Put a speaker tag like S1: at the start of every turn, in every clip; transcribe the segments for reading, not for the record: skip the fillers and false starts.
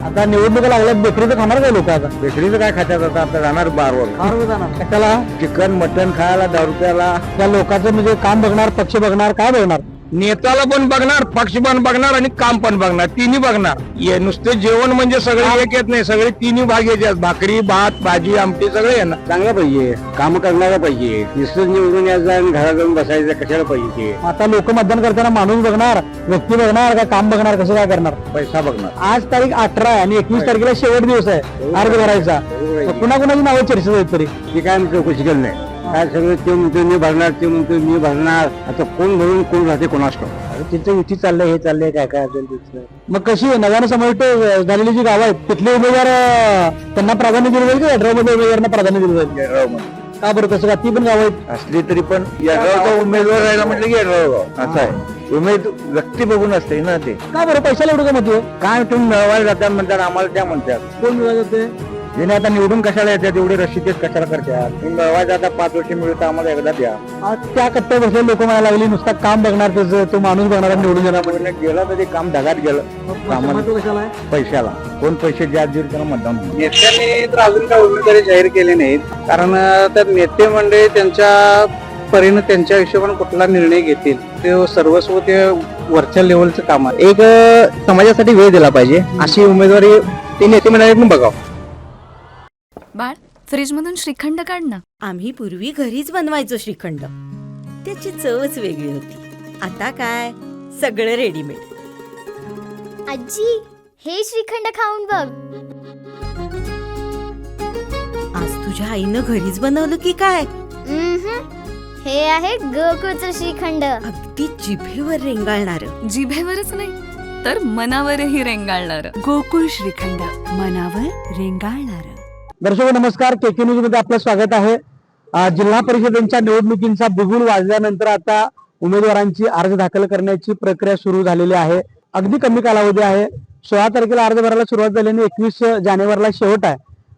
S1: आता निवडणुका लागल्यात, बेकरीचं खाणार काय लोक? आता
S2: बेकरीचं काय खात्यात आता जाणार बारवर
S1: खाणार जाणार कशाला?
S2: चिकन मटन खायला 10 रुपयाला.
S1: त्या लोकांचं म्हणजे काम बघणार, पक्ष बघणार, काय बघणार?
S2: नेत्याला पण बघणार, पक्ष पण बघणार आणि काम पण बघणार, तिन्ही बघणार. नुसते जेवण म्हणजे सगळे एक येत नाही, सगळे तिन्ही भाग येतात. भाकरी, भात, भाजी, आमटी सगळे येणार. चांगलं पाहिजे, काम करणारा पाहिजे. नुसतं निवडून यायचं आणि घरात जाऊन बसायचं कशाला पाहिजे?
S1: आता लोक मतदान करताना माणूस बघणार, व्यक्ती बघणार का काम बघणार? कसं काय करणार?
S2: पैसा बघणार.
S1: आज तारीख 18 आहे आणि 21 तारखेला शेवट दिवस आहे अर्ज भरायचा. कुणाकुणाची नावं चर्चेत आहेत तरी?
S2: ती काय चौकशी केली नाही. काय सगळं ते म्हणतो मी भरणार, ते म्हणतो मी भरणार. आता कोण भरून कोण राहते कोणास ठाऊक.
S1: तिचं युती चाललंय, हे चाललंय, काय काय असेल तिचं. मग कशी नव्यानं समाविष्ट झालेली जी गाव आहेत तिथले उमेदवार त्यांना प्राधान्य दिलं जाईल की यड्रावमध्ये उमेदवारांना प्राधान्य दिलं जाईल? का बरं तसं का? ती पण गाव आहेत
S2: असली तरी पण यड्रावचा उमेदवार राहिला म्हटलं की यड्राव असं आहे. व्यक्ती बघून असते ना ते.
S1: का बरं पैशाला एवढं का महत्व?
S2: काय तुम्ही मिळवायला जातात म्हणतात, आम्हाला त्या म्हणतात.
S1: कोण मिळालं ते?
S2: जेणे आता निवडून कशाला येतात, एवढे रशीदेच कशाला करतात? तुम्ही मिळवायला जाता 5 वर्ष मिळतं, आम्हाला एकदा द्या.
S1: आज त्या कट्ट्यावर बसले लोक म्हणायला लागली नुसता काम बघणार, त्याचं तो माणूस बघणार आणि निवडून येणार.
S2: पण गेला तरी काम ढगात गेलं.
S1: कशाला आहे?
S2: पैशाला कोण पैसे ज्या देईल त्याला मतदान होईल.
S3: नेत्यांनी तर अजून काय उमेदवारी जाहीर केली नाहीत, कारण तर नेते मंडळी त्यांच्या परीने त्यांच्या हिशोबाने कुठला निर्णय घेतील ते सर्वस्व ते वरच्या लेवलचं काम आहे. एक समाजासाठी वेळ दिला पाहिजे अशी उमेदवारी ते नेते मंडळीतून बघावं.
S4: बाळ, फ्रीज मधून श्रीखंड काढ ना.
S5: आम्ही पूर्वी घरीच बनवायचो श्रीखंड, त्याची चवच वेगळी होती. आता काय सगळं रेडीमेड.
S6: आजी, हे श्रीखंड खाऊन बघ.
S5: आज तुझ्या आईनं घरीच बनवलं की काय?
S6: हे आहे गोकुळचं श्रीखंड.
S5: अगदी जिभेवर रेंगाळणार.
S4: जिभेवरच नाही तर मनावरही रेंगाळणार. गोकुळ श्रीखंड, मनावर रेंगाळणार.
S1: दर्शक नमस्कार, केके न्यूज मध्ये आपलं स्वागत आहे. जिल्हा परिषदेच्या निवडणुकींचा बिगुल वाजल्यानंतर आता उमेदवारांची अर्ज दाखल करण्याची प्रक्रिया सुरू झालेली आहे. अगदी कमी कालावधी आहे. 16 तारखेला अर्ज भरायला सुरुवात झाल्याने 21 जानेवारीला शेवट आहे.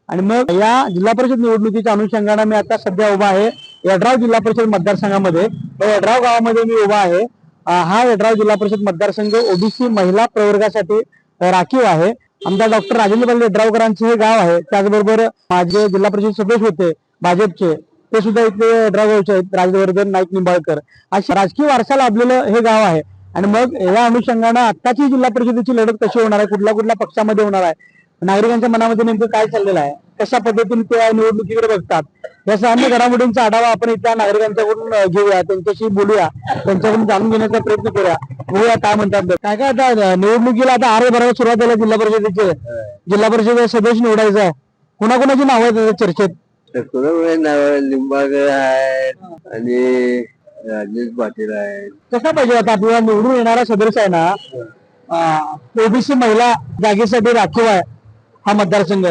S1: आणि मग या जिल्हा परिषद निवडणुकीच्या अनुषंगाने मी आता सध्या उभा आहे यड्राव जिल्हा परिषद मतदारसंघामध्ये. यड्राव गावामध्ये मी उभा आहे. हा यड्राव जिल्हा परिषद मतदारसंघ ओबीसी महिला प्रवर्गासाठी राखीव आहे. आमदार डॉक्टर राजेंद्र पाटील यड्रावकरांचे हे गाव आहे. त्याचबरोबर माझे जिल्हा परिषद सदस्य होते भाजपचे, ते सुद्धा इथे यड्राव गावचे आहेत, राजवर्धन नाईक निंबाळकर. अशी राजकीय वारसा लाभलेलं हे गाव आहे. आणि मग या अनुषंगानं आत्ताची जिल्हा परिषदेची लढत कशी होणार आहे, कुठल्या कुठल्या पक्षामध्ये होणार आहे, नागरिकांच्या मनामध्ये नेमकं काय चाललेलं आहे, कशा पद्धतीने ते निवडणुकीकडे बघतात, या सामान्य घडामोडींचा आढावा आपण इथल्या नागरिकांच्याकडून घेऊया, त्यांच्याशी बोलूया, त्यांच्याकडून जाणून घेण्याचा प्रयत्न करूया. बघूया काय म्हणतात. काय काय आता निवडणुकीला आता अर्ज भरायला सुरुवात झाली जिल्हा परिषदेचे. जिल्हा परिषद सदस्य निवडायचं आहे. कुणाकुणाची नाव आहेत चर्चेत?
S2: लिंबाळकर आहेत आणि राजेश पाटील आहेत.
S1: कसा पाहिजे आता आपल्याला निवडून येणारा सदस्य आहे ना, ओबीसी महिला जागेसाठी राखीव आहे हा मतदारसंघ.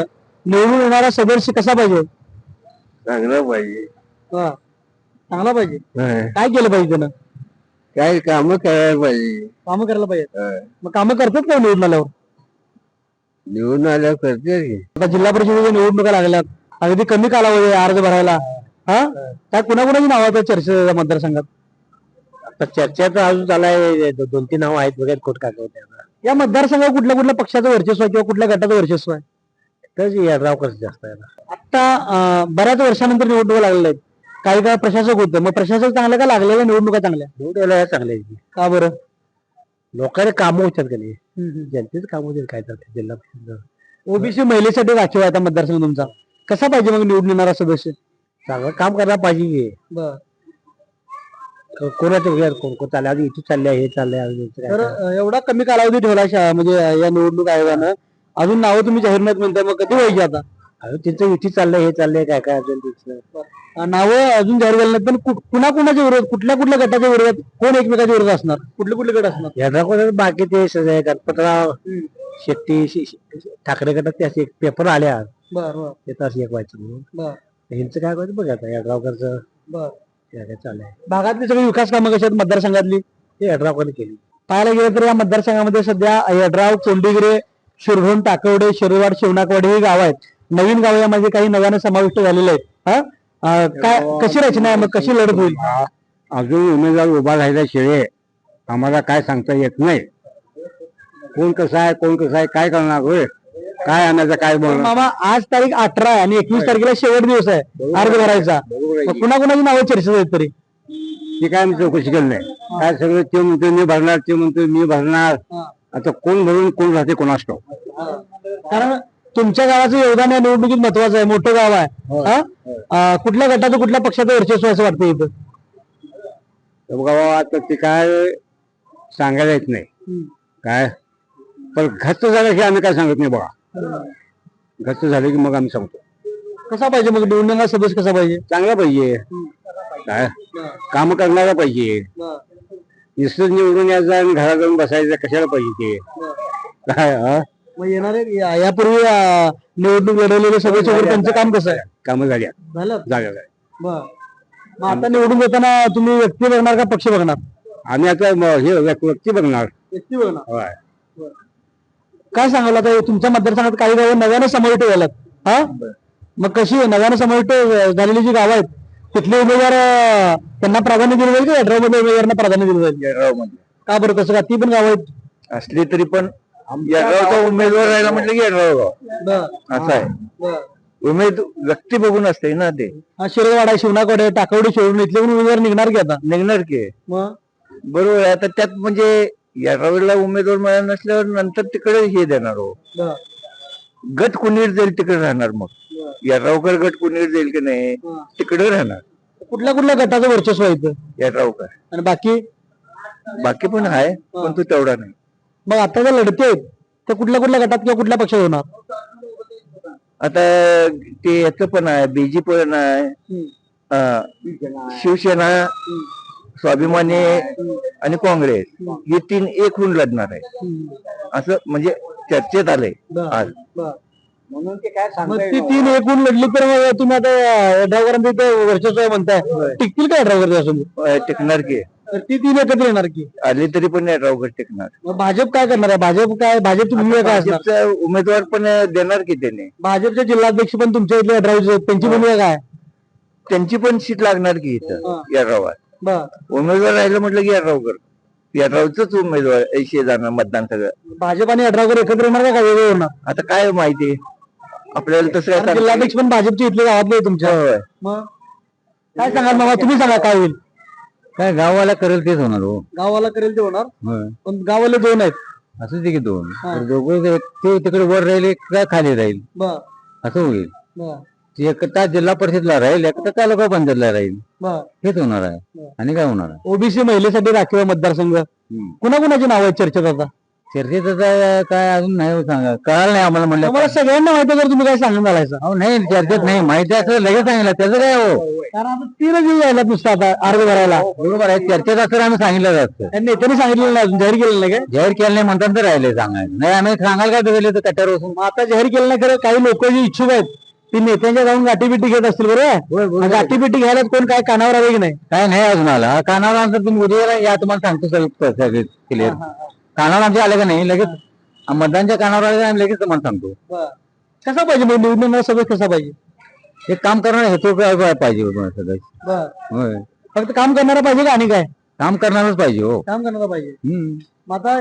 S1: निवडून येणारा सदस्य कसा पाहिजे?
S2: चांगलं पाहिजे.
S1: चांगला पाहिजे. काय केलं पाहिजे त्यानं?
S2: काय काम करायला पाहिजे.
S1: कामं करायला पाहिजे. मग कामं करतात का निवडून आल्यावर?
S2: निवडून आल्यावर करते की.
S1: आता जिल्हा परिषदेच्या निवडणुका लागल्यात, अगदी कमी कालावधी आहे अर्ज भरायला. काय कुणाकुणाची नाव आहेत चर्चेच्या मतदारसंघात?
S2: आता चर्चा तर अजून चालाय, 2-3 नाव आहेत बघा कोट काका.
S1: या मतदारसंघात कुठल्या कुठल्या पक्षाचं वर्चस्व आहे किंवा कुठल्या गटाचं वर्चस्व आहे?
S2: तर यड्राव कसं जास्त आहे.
S1: आता बऱ्याच वर्षानंतर निवडणुका लागलेल्या आहेत. काही काय प्रशासक होतं, मग प्रशासक चांगलं का लागलेल्या निवडणुका चांगल्या?
S2: निवडायला चांगले
S1: का बरं?
S2: लोकांना कामं होतात का नाही, जनतेच काम होतील काय चालते. जिल्हा परिषद
S1: ओबीसी महिलेसाठी राखीव आहे आता मतदारसंघ तुमचा. कसा पाहिजे मग निवडून येणारा सदस्य?
S2: चांगलं काम करायला पाहिजे. कोणाचं वेळ कोण कोण चालले, आधी इथे चालले, हे चाललंय.
S1: तर एवढा कमी कालावधी ठेवला म्हणजे या निवडणूक आयोगानं. अजून नावं तुम्ही जाहीर नाहीत म्हणताय, मग कधी व्हायची आता?
S2: तिचं युती चाललंय, हे चाललंय, काय काय अजून तिचं
S1: नावं अजून जाहीर झाली नाहीत. पण कुणाकुणाच्या विरोध, कुठल्या कुठल्या गटाच्या विरोधात, कोण एकमेकाच्या विरोधात असणार, कुठले कुठले गट असणार?
S2: यड्राव बाकी ते गणपतराव शेट्टी ठाकरे गटात ते असे पेपर आल्या ते तर एक व्हायचं म्हणून. ह्यांचं काय व्हायचं बघा आता यड्रावकरचं काय चाललंय.
S1: भागातली सगळी विकास कामं कशी आहेत मतदारसंघातली?
S2: ते यड्रावकरने केली.
S1: पाहायला गेलं तर या मतदारसंघामध्ये सध्या यड्राव, कोंडिगिरे, शिरढोण, टाकवडे, शिरवाड, शिवणाकवाडी ही गाव आहेत. नवीन गाव यामध्ये काही नव्यानं समाविष्ट झालेले आहेत. काय कशी रचना आहे, मग कशी लढत होईल?
S2: अजून उमेदवार उभा राहिला शिळे आम्हाला काय सांगता येत नाही. कोण कसं आहे काय करणार होय. काय आणायचं काय बोलणार
S1: मामा आज तारीख 18 आहे आणि 21 तारखेला शेवट दिवस आहे अर्ज भरायचा मग कुणाकुणाची नावं चर्चेत आहेत तरी
S2: ती काय आम्ही चौकशी केली नाही काय सगळं ते म्हणतो मी भरणार ते म्हणतो मी भरणार आता कोण भरून कोण राहते कोणास ठाऊक.
S1: कारण तुमच्या गावाचं योगदान या निवडणुकीत महत्वाचं आहे मोठं गाव आहे हा? कुठल्या गटाचं कुठल्या पक्षाचं वर्चस्व असं वाटतं इथं
S2: बाबा आता ते काय सांगायला येत नाही काय पण घट्ट झालं की आम्ही काय सांगत नाही बघा घट्ट झालं की मग आम्ही सांगतो
S1: कसा पाहिजे मग निवडणुका सदस्य कसा पाहिजे
S2: चांगला पाहिजे काय काम करणारा पाहिजे नुसतं निवडून यायचं आणि घरात जाऊन बसायचं कशाला पाहिजे ते काय
S1: मग येणारे यापूर्वी निवडणूक लढवलेले सदस्य त्यांचं काम कसं आहे
S2: कामं झाल्या
S1: झालं
S2: झाल्या झाल्या.
S1: मग आता निवडून येताना तुम्ही व्यक्ती बघणार का पक्ष बघणार
S2: आम्ही आता हे व्यक्ती बघणार
S1: व्यक्ती बघणार
S2: होय.
S1: काय सांगाल आता तुमच्या मतदारसंघात काही गावं नव्यानं समाविष्ट झाल्यात हा मग कशी नव्यानं समाविष्ट झालेली जी गावं आहेत तिथले उमेदवार त्यांना प्राधान्य दिलं जाईल की यड्राव मध्ये उमेदवारांना प्राधान्य दिलं जाईल
S2: येडरावमध्ये.
S1: का बरं तसं का ती पण गावं आहेत
S2: असली तरी पण येडरावचा उमेदवार राहिला म्हटलं की येडराव असं आहे व्यक्ती बघून असते ना ते
S1: शिरदवाडा शिवनाकडे टाकवडी शिवून इथले पण उमेदवार निघणार की आता
S2: निघणार की
S1: मग
S2: बरोबर आहे आता त्यात म्हणजे येडरावला उमेदवार मिळाला नसल्यावर नंतर तिकडे हे देणार हो गट कुणीर जाईल तिकडे राहणार मग येडरावकर गट कुणीर जाईल की नाही तिकडे राहणार
S1: कुठल्या कुठल्या गटाचं वर्चस्व आहे इथं
S2: येडरावकर
S1: आणि बाकी
S2: बाकी पण आहे पण तो तेवढा नाही
S1: मग आता ज्या लढती आहेत त्या कुठल्या कुठल्या गटात किंवा कुठल्या पक्षात होणार
S2: आता ते याचं पण आहे बीजेपी पण आहे शिवसेना स्वाभिमानी आणि काँग्रेस हे तीन एक होऊन लढणार आहे असं म्हणजे चर्चेत आलंय आज म्हणून ते काय
S1: मग ती तीन एकूण लढली तर मग तुम्ही आता ड्रायव्हरांचं इथे वर्चस्व आहे म्हणताय टिकतील काय ड्रायव्हर असून
S2: टिकणार की
S1: तर ती तीन एकत्र येणार की
S2: आली तरी पण येडरावकर टिकणार
S1: मग भाजप काय करणार आहे भाजपची भूमिका काय असणार
S2: भाजपचा उमेदवार पण देणार की त्याने
S1: भाजपचे जिल्हाध्यक्ष पण तुमच्या इथले ड्रायव्हर त्यांची भूमिका काय
S2: त्यांची पण सीट लागणार की इथं येडरावात
S1: बर
S2: उमेदवार राहिलं म्हटलं की येडरावकर येडरावच उमेदवार ऐंशी जाणार मतदान सगळं
S1: भाजप आणि ड्रायव्हर एकत्र येणार का वेगळे होणार
S2: आता काय माहिती आपल्याला तसं काय
S1: जिल्हाध्यक्ष पण भाजपचे इथले गावातले आहे तुमच्या
S2: होय.
S1: मग काय सांगाल मामा तुम्ही सांगा काय होईल
S2: काय गावाला करेल तेच होणार हो
S1: गावाला करेल ते होणार
S2: होय.
S1: पण गावाले दोन आहेत
S2: असं ते की दोन
S1: हा.
S2: तर दोघं ते तिकडे वर राहिले का खाली राहील
S1: बर
S2: असं होईल
S1: बर
S2: ते एकटा जिल्हा परिषदला राहील एकटा तालुका पंचायतला राहील
S1: बर
S2: हेच होणार आहे आणि काय होणार आहे
S1: ओबीसी महिलेसाठी राखीव मतदारसंघ कुणाकुणाची नाव आहेत चर्चेत आता
S2: चर्चेत आता काय अजून नाही हो सांगा कळालं नाही आम्हाला म्हणलं
S1: तुम्हाला सगळ्यांना माहिती आहे जर तुम्ही काय सांगून झालायचं
S2: अहो नाही चर्चेत नाही माहिती असं लगेच सांगितलं त्याचं काय हो
S1: कारण आता 3 दिवस राहिला नुसतं आता अर्ज भरायला
S2: बरोबर आहे चर्चेत असं आम्ही सांगितलं जातं
S1: त्या नेत्यांनी सांगितलेलं नाही अजून, जाहीर केलेलं नाही काय
S2: जाहीर केलं नाही म्हणतात तर राहिले सांगायला नाही आम्ही सांगायला काय दिले तर कट्यावर बसून
S1: मग आता जाहीर केलं नाही खरं काही लोक जी इच्छुक आहेत ती नेत्यांच्या जाऊन गाठीबिटी घेत असतील बरोबर गाठीबिटी घ्यायला कोण काय कानावर आले की नाही
S2: काय नाही अजून आला कानावर आलं तुम्ही उद्या या तुम्हाला सांगतो सगळं क्लिअर कानावर आमच्या आलं का नाही लगेच मतदानच्या कानावर आलं आम्ही लगेच तुम्हाला सांगतो
S1: कसा पाहिजे मग निवडणूक सगळं कसा पाहिजे
S2: हे काम करणार हेतू काय पाहिजे सगळं होय
S1: फक्त काम करणारा पाहिजे का आणि काय
S2: काम करणारच पाहिजे हो
S1: काम करणारा पाहिजे मग आता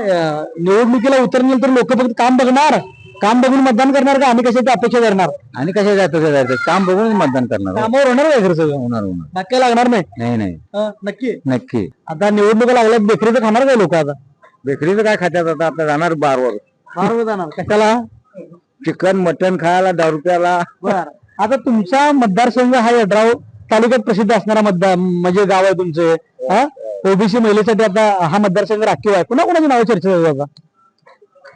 S1: निवडणुकीला उतरल्यानंतर लोक फक्त काम बघणार काम बघून मतदान करणार का आणि कशाची अपेक्षा करणार
S2: आणि कशा जायचं काम बघून मतदान करणार हो.
S1: कामावर होणार काय खरं सगळं
S2: होणार होणार
S1: धक्का लागणार नाही
S2: नाही नाही
S1: नक्की
S2: नक्की
S1: आता निवडणुका लागल्या बेकरीचं खाणार काय लोक आता
S2: बेकरीचं काय खात्यात आता आपल्या जाणार बारवर
S1: बारवर जाणार कशाला
S2: चिकन मटन खायला 10 रुपयाला
S1: बर आता तुमचा मतदारसंघ हा यड्राव तालुक्यात प्रसिद्ध असणारा मतदार म्हणजे गाव आहे तुमचे ओबीसी महिलेसाठी आता हा मतदारसंघ राखीव आहे कुणा कुणाची नावं चर्चेत आहेत आता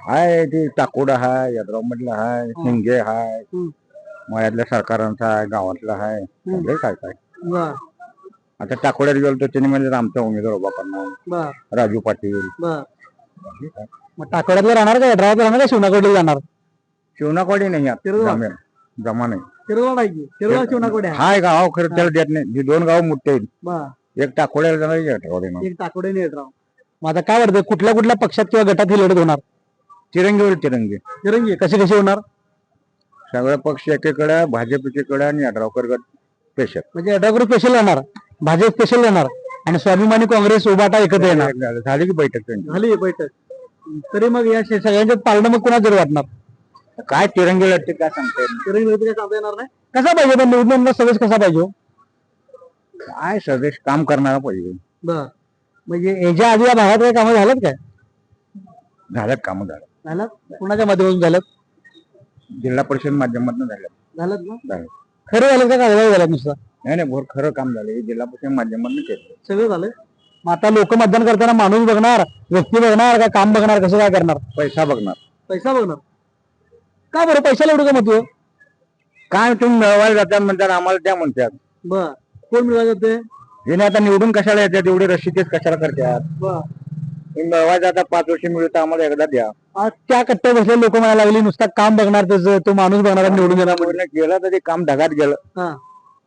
S2: हाय ते टाकोडा हाय यड्राव मधला हाय हिंगे हाय मळ्यातल्या सरकारांचा आहे गावातला हाय सगळे काय काय
S1: बर
S2: आता टाकोड्यात गेलो तर त्यांनी म्हणजे आमचा उमेदवार उभा करणार
S1: बर
S2: राजू पाटील
S1: बर मग टाकवड्यातलं राहणार का यड्रावात राहणार का शिवनाकडे जाणार
S2: शिवनाकोडी नाही
S1: तिरुवा.
S2: जमा नाही
S1: शिरवळ आहे की शिरवळ शिवनाकडे आहे
S2: हाय गाव खरं त्याला देत नाही ही 2 गाव मोठे आहेत
S1: बर
S2: एक टाकोड्याला जाणार एक टाकोड्याला
S1: एक टाकोडे नाही यड्राव मग आता काय वाटतं कुठल्या कुठल्या पक्षात किंवा गटात ही लढत होणार
S2: तिरंगीवर तिरंगी
S1: तिरंगी कशी कशी होणार
S2: सगळं पक्ष एकीकडे भाजप एकीकडे आणि यड्रावकर गट स्पेशल
S1: म्हणजे यड्रावकर स्पेशल येणार भाजप स्पेशल येणार आणि स्वाभिमानी काँग्रेस उभाटा एकत्र येणार
S2: झाली की बैठक त्यांची
S1: झाली बैठक तरी मग या सगळ्यांच्यात पाळणं मग कुणा जर वाटणार
S2: काय तिरंगी लढते काय सांगता येत
S1: तिरंगी लढत काय सांगता येणार नाही. कसा पाहिजे पण निवडणुकीचा सदस्य कसा पाहिजे हो?
S2: काय सदेश काम करणारा पाहिजे.
S1: बर म्हणजे याच्या आधी या भागात काही कामं झालं काय?
S2: झाल्यात कामं
S1: झालं कुणाच्या माध्यमातून झालं?
S2: जिल्हा परिषद माध्यमातून
S1: झालं ना
S2: झालं.
S1: खरं झालं का कागदावर झालं नुसतं?
S2: नाही भोर खरं काम झालं जिल्हा परिषद माध्यमातून केलं.
S1: सगळं झालं. मग आता लोक मतदान करताना माणूस बघणार, व्यक्ती बघणार का काम बघणार, कसं काय करणार?
S2: पैसा बघणार.
S1: पैसा बघणार. का बरं पैशाला एवढं का महत्व?
S2: काय तुम्ही मिळवायला जातात म्हणतात आम्हाला द्या म्हणतात.
S1: बर कोण मिळालं जाते?
S2: जेणे आता निवडून कशाला येतात एवढी रशीदच कशाला करतात.
S1: बर
S2: तुम्ही मिळवायला जाता 5 वर्ष मिळतं आम्हाला एकदा द्या.
S1: आज त्या कट्ट्यावर बसलेले लोक म्हणायला लागली नुसता काम बघणार, त्याचं तो माणूस बघणार आणि निवडून येणार म्हणजे.
S2: गेलं तर ते काम ढगात गेलं.
S1: हा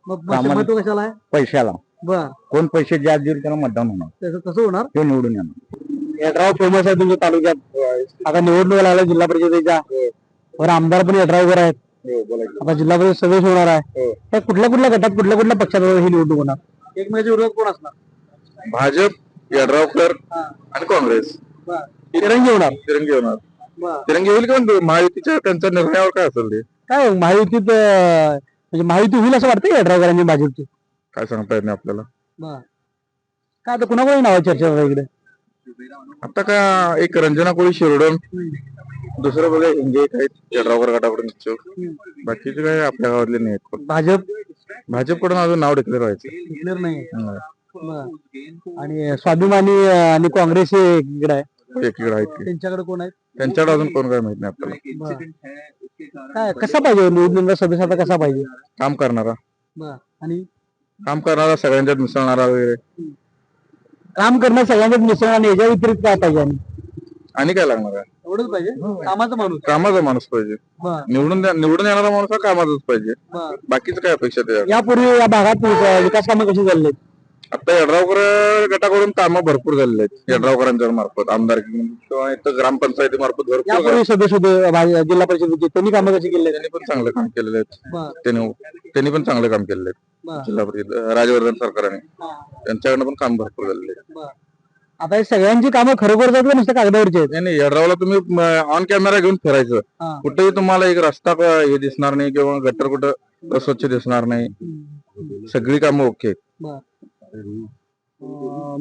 S1: मग
S2: कामाला-
S1: महत्व कशाला आहे?
S2: पैशाला
S1: बर
S2: कोण पैसे जास्त देईल त्याला मतदान होणार.
S1: त्याचं कसं होणार?
S2: ते निवडून येणार.
S1: यड्राव फेमस आहे तुमच्या तालुक्यात. आता निवडणूक लागल्या जिल्हा परिषदेच्या. वर आमदार पण यड्रावकर आहेत. आता जिल्हा परिषद सदस्य होणार आहे. त्या कुठल्या कुठल्या गटात कुठल्या कुठल्या पक्षात ही निवडणूक होणार? एकमेकांच्या विरोधात कोण असणार?
S7: भाजप, यड्रावकर आणि काँग्रेस
S1: तिरंगी होणार.
S7: तिरंगी होणार. तिरंगी होईल का महायुतीच्या त्यांच्या निर्णयावर काय असेल ते
S1: काय महायुतीत म्हणजे महायुती होईल असं वाटतं यड्रावकरांनी भाजपची?
S7: काय सांगता येत नाही आपल्याला.
S1: काय आता कुणाकडे नाव चर्चा आहे इकडे?
S7: आता का एक रंजना कोळी शिरडोन, दुसरं बघा हिंगे आहेत यड्रावकर गटाकडून इच्छुक. बाकीचे काय आपल्या गावातले नाही आहेत. भाजपकडून अजून नाव डिक्लेअर व्हायचं.
S1: क्लिअर नाही. आणि स्वाभिमानी आणि काँग्रेस हे इकडे आहे.
S7: एकीकडे आहेत ते.
S1: त्यांच्याकडे कोण आहेत?
S7: त्यांच्याकडे अजून कोण काय माहित नाही आपल्याला.
S1: काय कसा पाहिजे निवडणुकीचा सदस्य आता कसा पाहिजे?
S7: काम करणारा,
S1: आणि
S7: काम करणारा, सगळ्यांच्यात मिसळणारा वगैरे.
S1: काम करणं सगळ्यांच्यात मिसळ आणि याच्या व्यतिरिक्त काय पाहिजे?
S7: आणि काय लागणार आहे?
S1: एवढंच पाहिजे कामाचा माणूस.
S7: कामाचा माणूस पाहिजे. निवडून येणारा माणूस हा कामाचाच पाहिजे. बाकीचं काय अपेक्षा त्याच्यात.
S1: यापूर्वी या भागात विकास कामं कशी झाली?
S7: आता यड्रावकर गटाकडून कामं भरपूर झालेली आहेत. यड्रावकरांच्या मार्फत आमदार किंवा इथं ग्रामपंचायती मार्फत भरपूर
S1: यापूर्वी सदस्य होते जिल्हा परिषदेचे, त्यांनी कामं कशी केली?
S7: त्यांनी पण चांगलं काम केलेलं आहे. त्यांनी पण चांगलं काम केलेलं आहे. जिल्हा परिषद राजवर्धन सरकारने त्यांच्याकडनं पण काम भरपूर झालेले आहे.
S1: आता हे सगळ्यांची कामं खरोखर जात नुसतं कागदावरची आहेत.
S7: नाही यड्रावला तुम्ही ऑन कॅमेरा घेऊन फिरायचं, कुठेही तुम्हाला एक रस्ता हे दिसणार नाही किंवा गटर कुठं अस्वच्छ दिसणार नाही. सगळी कामं ओके.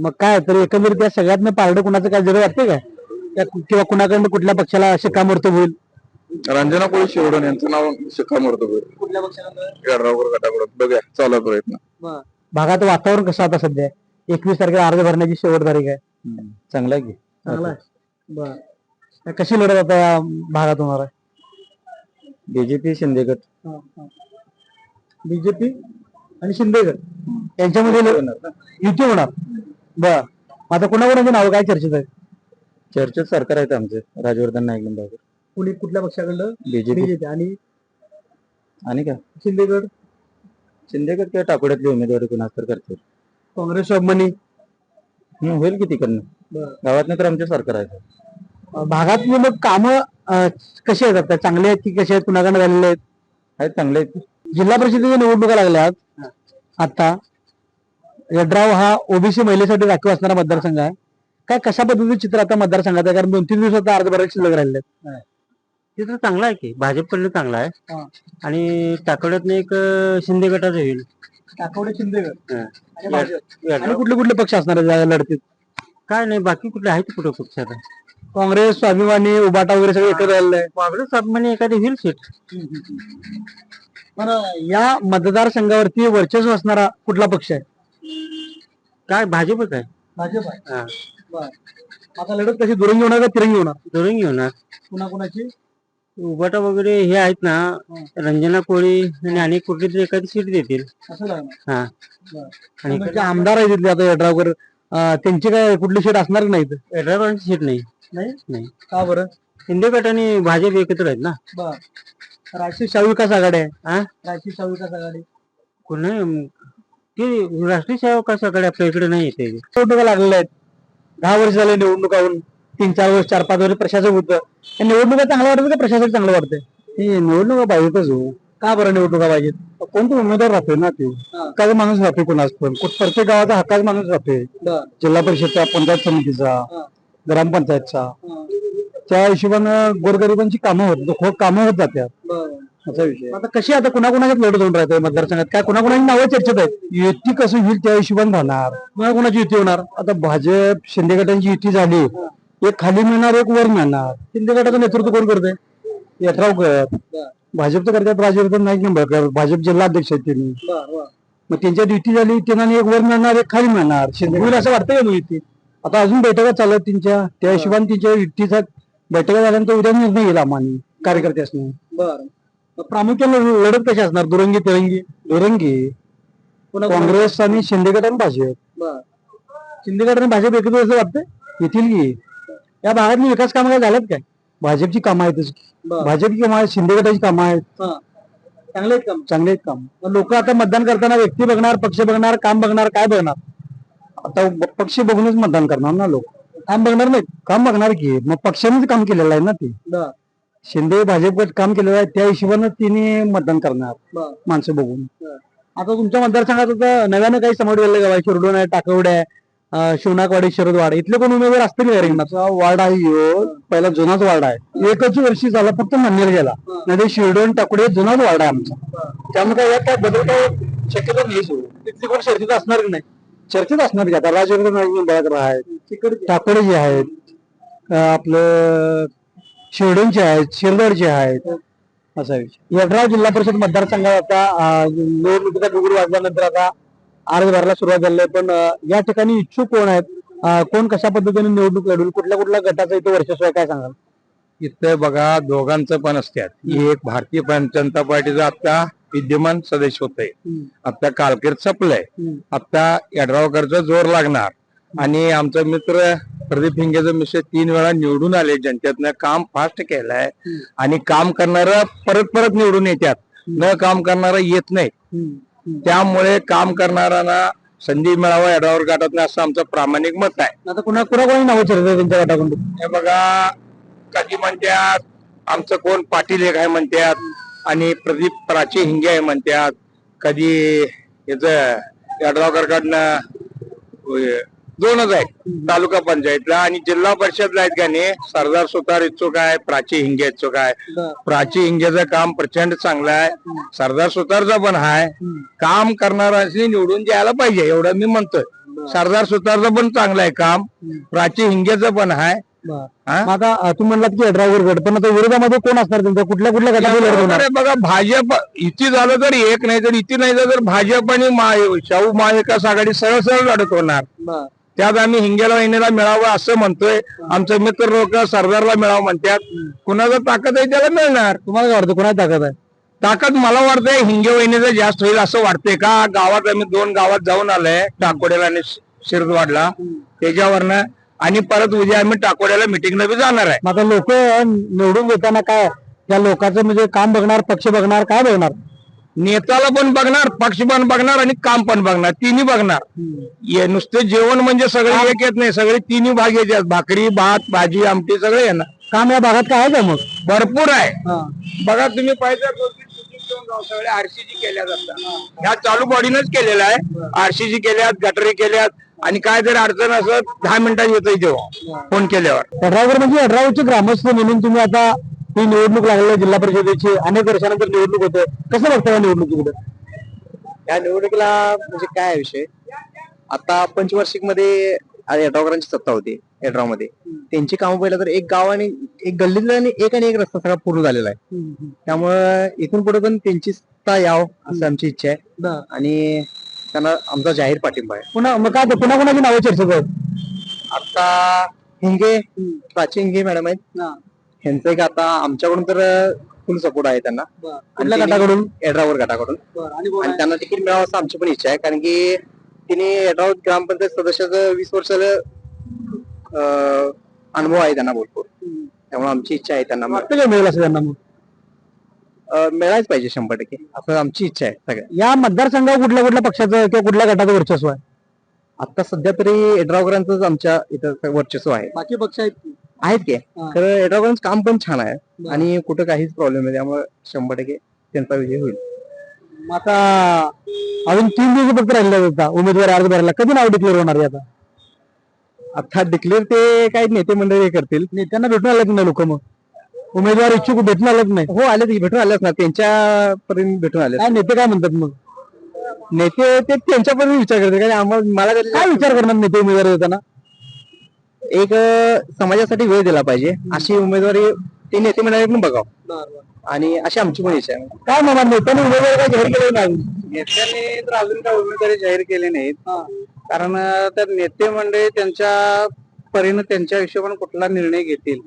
S1: मग काय तर एकंदरीत त्या सगळ्यात पारडं कुणाचं काय जरूर वाटते काय? किंवा कुणाकडनं कुठल्या पक्षाला शिक्कामोर्तब होईल?
S7: रंजना कोळी शिवडण यांचं नाव शिक्कामोर्तब होईल.
S1: कुठल्या पक्षाला?
S7: यड्रावकर गटाकडून बघूया चालू प्रयत्न.
S1: भागात वातावरण कसं आता सध्या? 21 तारखेला अर्ज भरण्याची शेवट तारीख आहे.
S2: चांगला आहे की.
S1: चांगला आहे. कशी लढत आता या भागात होणार आहे?
S2: बीजेपी शिंदे गट.
S1: बीजेपी आणि शिंदे गट यांच्यामध्ये युती होणार. बर आता कुणाकुणाचे नाव काय चर्चेत आहे?
S2: चर्चेत सरकार आहेत आमचे राजवर्धन नाईक निंबाळकर.
S1: कुणी कुठल्या पक्षाकडलं?
S2: बीजेपी. आणि काय
S1: शिंदेगड
S2: शिंदेगड किंवा टाकोड्यातले उमेदवारी कुणाच तर करतील.
S1: काँग्रेस स्वाभिमानी
S2: होईल की तिकडनं. गावातनं तर आमचे सरकार आहे.
S1: भागातली मग कामं कशी आहेत आता? चांगले आहेत की कसे आहेत? कुणाकडे झालेले आहेत?
S2: आहेत चांगले आहेत.
S1: जिल्हा परिषदेच्या निवडणुका लागल्यात आता. यड्राव हा ओबीसी महिलेसाठी राखीव असणारा मतदारसंघ आहे. काय कशा पद्धतीचं चित्र आता मतदारसंघात आहे? कारण 2-3 दिवसात अर्ज भरायला शिल्लक राहिले.
S2: चित्र चांगलं आहे की भाजपकडलं चांगलं आहे. आणि टाकोड्यातनं एक शिंदे गटाचं होईल.
S1: टाकवडे शिंदेगड आणि कुठले कुठले पक्ष असणार आहे लढतीत?
S2: काय नाही बाकी कुठले आहेत कुठं पक्ष आता.
S1: काँग्रेस स्वाभिमानी उबाटा वगैरे सगळे एकत्र आलेलं आहे.
S2: काँग्रेस स्वाभिमानी एखादी होईल सीट.
S1: पण या मतदारसंघावरती वर्चस्व असणारा कुठला पक्ष आहे?
S2: काय भाजपच आहे.
S1: भाजप आहे. आता लढत कशी दुरंगी होणार का तिरंगी होणार?
S2: दुरंगी होणार.
S1: कुणाकुणाची?
S2: उबाटा वगैरे हे आहेत ना, रंजना कोळी आणि अनेक कुठली तरी एखादी सीट देतील.
S1: असं लागणार.
S2: हा
S1: आणि जे आमदार आहे तिथले आता यड्रावकर, त्यांची काय कुठली सीट असणार की नाही?
S2: यड्रावकरांची सीट नाही.
S1: नाही का बरं?
S2: शिंदे गट आणि भाजप एकत्र आहेत ना.
S1: राष्ट्रीय शाहू विकास आघाडी आहे.
S2: हा
S1: राष्ट्रीय शाहू विकास आघाडी
S2: कोण ते राष्ट्रीय सेवक सगळे आपल्या इकडे नाही येते.
S1: निवडणुका लागलेल्या आहेत. 10 वर्ष झाले निवडणुका होऊन. 3-4 वर्ष 4-5 वर्ष प्रशासक होतं. निवडणुका चांगलं वाटतं का प्रशासक चांगलं वाटतंय?
S2: हे निवडणुका पाहिजेतच हो.
S1: का बरं निवडणुका पाहिजेत?
S2: कोणता उमेदवार राहतोय ना ते हक्काचा माणूस राहतोय. कोणाच पण प्रत्येक गावाचा हक्काचा माणूस राहतोय. जिल्हा परिषदचा, पंचायत समितीचा, ग्रामपंचायतचा.
S1: त्या हिशोबानं गोरगरिबांची कामं होत जातात असा विषय. आता कशी आता कुणाकुणाच्यात लढत होऊन राहते मतदारसंघात, काय कुणाकुणाची नावं चर्चेत आहेत, युती कसं होईल त्या हिशोबाने राहणार, कुणाकुणाची युती होणार. आता भाजप शिंदे गटांची युती झाली, एक खाली मिळणार एक वर मिळणार. शिंदे गटाचं नेतृत्व कोण करते? यड्रावकर. भाजपचं करतात राजवर्धन नाईक निंबाळकर, भाजप जिल्हा अध्यक्ष आहेत त्यांनी. मग त्यांच्यात युती झाली, त्यांना एक वर मिळणार एक खाली मिळणार. शिंदे होईल असं वाटतंय का मग युती? आता अजून बैठका चालत त्यांच्या, त्या हिशोबाने त्यांच्या युतीचा बैठका झाल्यानंतर उद्या निर्णय येईल आम्हाला कार्यकर्त्यासनी. प्रामुख्याने लढत कशी असणार? दुरंगी तिरंगी? दुरंगी. काँग्रेस आणि शिंदे गट आणि भाजप. शिंदे गट आणि भाजप एकत्र असं वाटतं येतील की? या भागातली विकास कामं काय झाल्यात काय? भाजपची कामं आहेतच, भाजपची कामं आहेत, शिंदे गटाची कामं आहेत. चांगले आहेत काम. लोक आता मतदान करताना व्यक्ती बघणार, पक्ष बघणार, काम बघणार, काय बघणार? आता पक्ष बघूनच मतदान करणार ना लोक, काम बघणार नाही. काम बघणार की मग पक्षानेच काम केलेलं आहे ना ते. शिंदे भाजप काम केलेलं आहे, त्या हिशोबानं तिने मतदान करणार माणसं बघून. आता तुमच्या मतदारसंघात आता नव्यानं काही समावेश झालं का? शिरडोन आहे, टाकवडे आहे, शिवनाकवाडी, शरदवाड, इथले कोण उमेदवार असतील का? रिंगणाचा वार्ड आहे, पहिला जुनाच वार्ड आहे, एकच वर्षी झाला फक्त मंदिर गेला, नाही शिरडोन टाकवडे जुनाच वार्ड आहे आमचा. त्यामुळे यात काय बदल काय शक्यता नाही. तिथली कोण चर्चेत असणार की नाही? चर्चेत असणार की. आता राजवर्धन आहेत, टाकोडे जे आहेत, आपलं शिरडोनचे आहेत, शिरदवाडचे आहेत, असा विषय. यड्राव जिल्हा परिषद मतदारसंघात आता निवडणुकीचा बिगुल वाजल्यानंतर आता अर्ज भरायला सुरुवात झाली आहे. पण या ठिकाणी इच्छुक कोण आहेत, कोण कशा पद्धतीने निवडणूक लढवून, कुठल्या कुठल्या गटाचं इथं वर्चस्व आहे, काय सांगाल?
S2: इथं बघा दोघांचं पण असतात. एक भारतीय जनता पार्टीचं आता विद्यमान सदस्य होत आहे, आता कालकेर संपलंय, आता यड्रावकरचा जोर लागणार. आणि आमचा मित्र प्रदीप हिंगेचं मिस्टर 3 वेळा निवडून आले, जनतेतनं काम फास्ट केलंय. आणि काम करणार परत परत निवडून येतात, न काम करणारा येत नाही. त्यामुळे काम करणाऱ्यांना संधी मिळावा यड्रावकर गटातनं, असं आमचं प्रामाणिक मत आहे.
S1: आता कुणाकुणाची नावं चर्चा त्यांच्या गटाकडून?
S2: हे बघा, कधी म्हणतात आमचं कोण पाटील एक आहे म्हणतात, आणि प्रदीप प्राची हिंगे आहे म्हणतात. कधी याच यड्रावकरकडनं 2च आहेत, तालुका पंचायतला आणि जिल्हा परिषदला आहेत का नाही. सरदार सुतार इच्छुक आहे, प्राची हिंगे इच्छुक आहे. प्राची हिंगेचं काम प्रचंड चांगलं आहे, सरदार सुतारचं पण आहे. काम करणाऱ्यांनी निवडून द्यायला पाहिजे एवढं मी म्हणतोय. सरदार सुतारचं पण चांगलं आहे काम, प्राची हिंगेचं पण आहे.
S1: आता तुम्ही म्हणलात की यड्रावकर गट, पण आता विरोधामध्ये कोण असणार त्यांच्या? कुठल्या कुठल्या गटामध्ये लढत होणार?
S2: बघा, भाजप इथे झालं तर एक, नाही तर इथे नाही तर भाजप आणि शाहू महाविकास आघाडी सरळ सरळ लढत होणार. त्यात आम्ही हिंगेला वहिनीला मिळावं असं म्हणतोय. आमचे मित्र लोक सरदारला मिळावं म्हणतात. कुणाचं ताकद आहे त्याला मिळणार.
S1: तुम्हाला काय वाटतं कोणाची ताकद आहे?
S2: ताकद मला वाटतंय हिंगे वहिनीचं जास्त होईल असं वाटतंय. का गावात आम्ही 2 गावात जाऊन आलोय, टाकोड्याला आणि शिरदवाडला, त्याच्यावरनं. आणि परत उद्या आम्ही टाकोड्याला मिटिंगला बी जाणार आहे.
S1: आता लोक निवडून देताना काय त्या लोकांचं म्हणजे काम बघणार, पक्ष बघणार, काय बघणार?
S2: नेत्याला पण बघणार, पक्ष पण बघणार आणि काम पण बघणार, तिन्ही बघणार. नुसते जेवण म्हणजे सगळे एक येत नाही, सगळे तिन्ही भाग येतात. भाकरी, भात, भाजी, आमटी सगळे येणार.
S1: काम या भागात काय आहे का मग?
S2: भरपूर आहे. बघा तुम्ही पाहिजे सगळे आरसीजी केल्या जातात, ह्या चालू बॉडीनच केलेला आहे. आरसीजी केल्यात, गटरी केल्यात, आणि काय जर अडचण असं 10 मिनिटात येतोय तेव्हा फोन केल्यावर.
S1: यड्रावकर म्हणजे यड्रावचे ग्रामस्थ म्हणून तुम्ही आता ही निवडणूक लागलेली जिल्हा परिषदेची, अनेक वर्षानंतर निवडणूक होते, कसं बघता या निवडणुकीकडे?
S3: या निवडणुकीला म्हणजे काय विषय, आता पंचवार्षिक मध्ये यड्रावकरांची सत्ता होती यड्रावमध्ये. त्यांची कामं पहिलं तर एक गाव आणि एक गल्लीतला आणि एक रस्ता सगळा पूर्ण झालेला आहे. त्यामुळे इथून पुढे पण त्यांची सत्ता यावं असं आमची इच्छा आहे, आणि त्यांना आमचा जाहीर पाठिंबा आहे.
S1: मग काय कुणाकुणाची नावं चर्चेत आहेत?
S3: आता हिंगे, प्राची हिंगे मॅडम आहेत, ह्यांचं एक आता आमच्याकडून तर फुल सपोर्ट आहे त्यांना.
S1: कुठल्या गटाकडून?
S3: यड्रावकर गटाकडून. आणि त्यांना तिकीट मिळावं असं आमची पण इच्छा आहे, कारण की तिने यड्राव ग्रामपंचायत सदस्याचं 20 वर्षाला अनुभव आहे त्यांना भरपूर. त्यामुळे आमची इच्छा आहे त्यांना
S1: मिळेल असं त्यांना
S3: मिळायच पाहिजे 100%, असं आमची इच्छा आहे सगळ्या.
S1: या मतदारसंघात कुठल्या कुठल्या पक्षाचं किंवा कुठल्या गटाचं वर्चस्व आहे?
S3: आता सध्या तरी यड्रावकरांचंच आमच्या इथं वर्चस्व आहे.
S1: बाकी पक्ष
S3: आहेत की, खरं यड्रावकरांचं काम पण छान आहे आणि कुठं काहीच प्रॉब्लेम नाही. त्यामुळे 100% त्यांचा विजय होईल.
S1: आता अजून 3 दिवस फक्त राहिले होता उमेदवारी अर्ज भरायला, कधी नाव डिक्लेअर होणार आहे? आता आता डिक्लेअर ते काही नेते मंडळी हे करतील. नेत्यांना भेटून आलेत नाही लोक, मग उमेदवार इच्छुक भेटून आलेत नाही. हो आले भेटून आलेच ना, त्यांच्यापर्यंत भेटून आले. काय नेते काय म्हणतात मग? नेते ते त्यांच्यापर्यंत विचार करतात. कारण आम्हाला मला काय विचार करणार नेते उमेदवार देताना? एक समाजासाठी वेळ दिला पाहिजे अशी उमेदवारी ते नेते मंडळीतून बघावं, आणि अशी आमची पण इच्छा आहे. काय मामा, नेत्याने उमेदवार काय जाहीर केले नाही?
S3: नेत्यांनी तर अजून काय उमेदवारी जाहीर केली नाहीत, कारण त्या नेते मंडळी त्यांच्या परीने त्यांच्या हिशोबाने कुठला निर्णय घेतील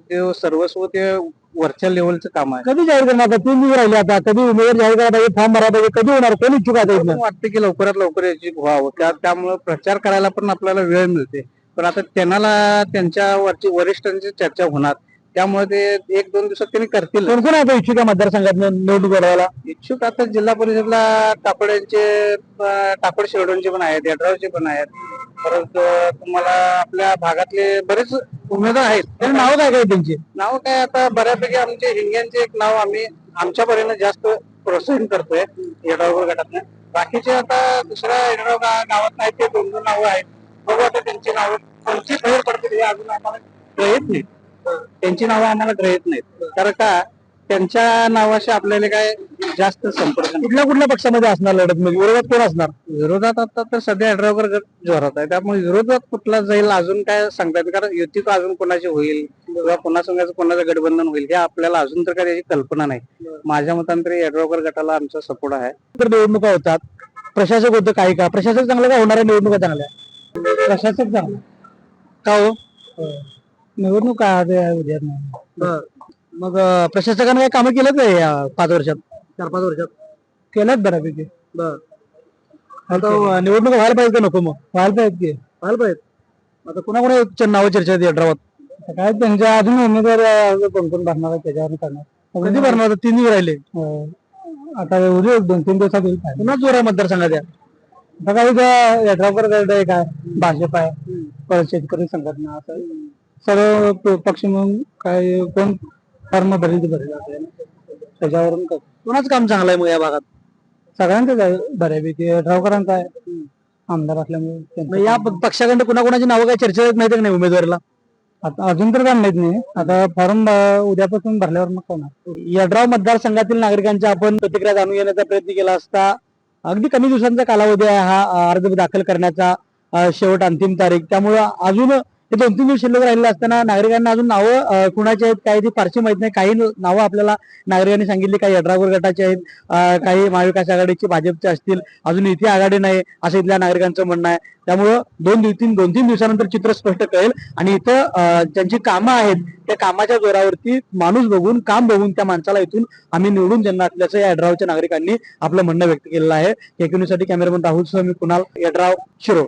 S3: ते सर्वस्व ते वरच्या लेवलचं काम आहे.
S1: कधी जाहीर करणार? 3 दिवस राहिले आता. कधी उमेदवार जाहीर करायला पाहिजे, फॉर्म भरायला पाहिजे, कधी होणार? कोण इच्छुक आहे?
S3: मला वाटतं की लवकरात लवकर याची व्हावं, त्यामुळे प्रचार करायला पण आपल्याला वेळ मिळते. पण आता त्यांना त्यांच्या वरिष्ठांची चर्चा होणार, त्यामुळे ते 1-2 दिवसात त्यांनी करतील.
S1: कोण कोण आहे इच्छुक आहे मतदारसंघात निवडणूक लढवायला?
S3: इच्छुक आता जिल्हा परिषदला टाकोड शिरडोनचे पण आहेत, यड्रावचे पण आहेत. परत तुम्हाला आपल्या भागातले बरेच उमेदवार आहेत.
S1: त्यांनी नाव काय काय त्यांची?
S3: नाव काय आता बऱ्यापैकी आमचे हिंग्यांचे एक नाव आम्ही आमच्या परीने जास्त प्रोत्साहन करतोय येड्रावकर गटातनं. बाकीचे आता दुसऱ्या येड्राव गावात नाही ते 2 नावं आहेत. बघू आता त्यांची नावं कोणती बाहेर पडतील हे अजून आम्हाला ग्रहित नाही. त्यांची नावं आम्हाला ग्रहित नाहीत, कारण का त्यांच्या नावाशी आपल्याला काय जास्त संपर्क नाही.
S1: कुठल्या पक्षामध्ये असणार लढत? म्हणजे विरोधात कोण असणार?
S3: विरोधात आता तर सध्या येड्रावकर गट जोरात आहे, त्यामुळे विरोधात कुठला जाईल अजून काय सांगता येत, कारण युती तर अजून कोणाची होईल किंवा कोणाचं गठबंधन होईल हे आपल्याला अजून तर काय त्याची कल्पना नाही. माझ्या मताने तरी येड्रावकर गटाला आमचा सपोर्ट आहे.
S1: तर निवडणुका होतात, प्रशासक होतं काही का? प्रशासक चांगलं का? होणाऱ्या निवडणुका चांगल्या? प्रशासक चांगलं का हो? निवडणूक उद्या मग प्रशासकाने काय कामं केलं काय या 5 वर्षात, 4-5 वर्षात? केल्यात बऱ्यापैकी. आता निवडणूक व्हायला पाहिजे का नको? मग व्हायला पाहिजे. आता कुणा नावं चर्चा आहेत यड्रावात? काय त्यांच्या अजून उमेदवार कोण भरणार आहे त्याच्यावर करणार. कधी भरणार? 3 दिवस राहिले. आता उद्या 2-3 दिवसात येईल. पुन्हा जोर आहे मतदारसंघात. आता काय यड्रावकर गट आहे, काय भाजप आहे, परत शेतकरी संघटना, असं सर्व पक्ष म्हणून काय कोण फॉर्म भरेल त्याच्यावरून कोणाचं काम चांगलं आहे मग या भागात? सगळ्यांचंच आहे बऱ्यापैकी. यड्रावकरांचं आहे आमदार असल्यामुळे. या पक्षाकडे कुणाकुणाची नावं काय चर्चा येत नाही नाही उमेदवाराला? आता अजून तर काय माहित नाही. आता फॉर्म उद्यापासून भरल्यावर मग होणार. यड्राव मतदारसंघातील नागरिकांच्या आपण प्रतिक्रिया जाणून घेण्याचा प्रयत्न केला असता अगदी कमी दिवसांचा कालावधी आहे हा अर्ज दाखल करण्याचा, शेवट अंतिम तारीख. त्यामुळं अजून हे 2-3 दिवस शिल्लक राहिले असताना नागरिकांना अजून नावं कुणाची आहेत काही ती फारशी माहित नाही. काही नावं आपल्याला नागरिकांनी सांगितली, काही यड्रावकर गटाचे आहेत, काही महाविकास आघाडीचे, भाजपचे असतील. अजून इथे आघाडी नाही असं इथल्या नागरिकांचं म्हणणं आहे. त्यामुळं 2-3 दिवसानंतर चित्र स्पष्ट कळेल, आणि इथं ज्यांची कामं आहेत त्या कामाच्या जोरावरती माणूस बघून, काम बघून त्या माणसाला इथून आम्ही निवडून देणार असल्याचं या यड्रावच्या नागरिकांनी आपलं म्हणणं व्यक्त केलेलं आहे. KQ न्यूजसाठी कॅमेरामन राहुल सह मी कुणाल, यड्राव, शिरोळ.